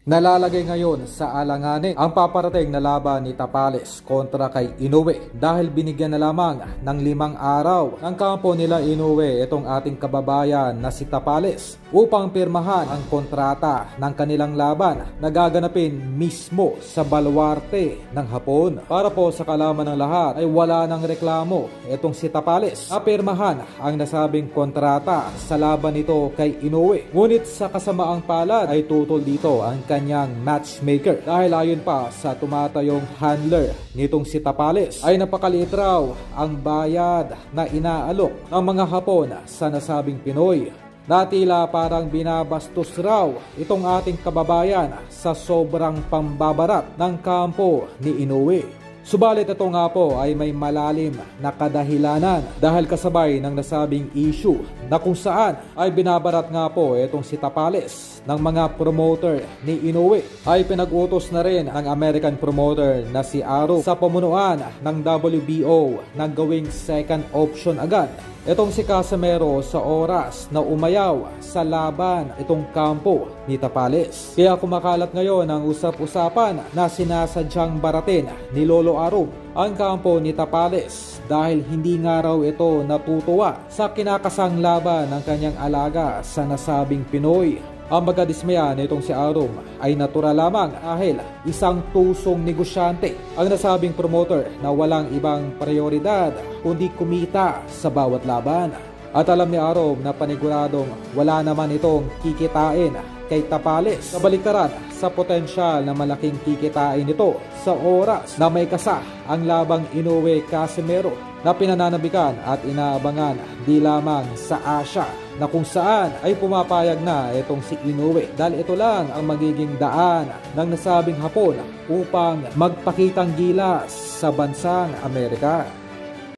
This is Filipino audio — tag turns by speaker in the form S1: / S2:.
S1: Nalalagay ngayon sa alanganin ang paparating na laban ni Tapales kontra kay Inoue dahil binigyan na lamang ng 5 araw ng kampo nila Inoue itong ating kababayan na si Tapales upang pirmahan ang kontrata ng kanilang laban na gaganapin mismo sa baluarte ng Hapon. Para po sa kalaman ng lahat ay wala ng reklamo itong si Tapales na pirmahan ang nasabing kontrata sa laban nito kay Inoue. Ngunit sa kasamaang palad ay tutol dito ang kanyang matchmaker dahil ayon pa sa tumatayong handler nitong si Tapales ay napakaliit raw ang bayad na inaalok ng mga Hapon sa nasabing Pinoy na tila parang binabastos raw itong ating kababayan sa sobrang pambabarat ng kampo ni Inoue. Subalit ito nga po ay may malalim na kadahilanan dahil kasabay ng nasabing issue na kung saan ay binabarat nga po itong si Tapales ng mga promoter ni Inoue ay pinag-utos na rin ang American promoter na si Aro sa pamunuan ng WBO na gawing second option agad itong si Casimero sa oras na umayaw sa laban itong kampo ni Tapales. Kaya kumakalat ngayon ang usap-usapan na sinasadyang baratin ni Lolo Arum ang kampo ni Tapales dahil hindi nga raw ito natutuwa sa kinakasang laban ng kanyang alaga sa nasabing Pinoy. Ang magkadismaya nitong si Arum ay natural lamang dahil isang tusong negosyante ang nasabing promoter na walang ibang prioridad kundi kumita sa bawat laban. At alam ni Arum na paniguradong wala naman itong kikitain kay Tapales kabalikaran sa potensyal na malaking kikitain nito sa oras na may kasa ang labang Inoue Casimero na pinananabikan at inaabangan di lamang sa Asia na kung saan ay pumapayag na itong si Inoue dahil ito lang ang magiging daan ng nasabing Hapon upang magpakitang gilas sa bansang Amerika.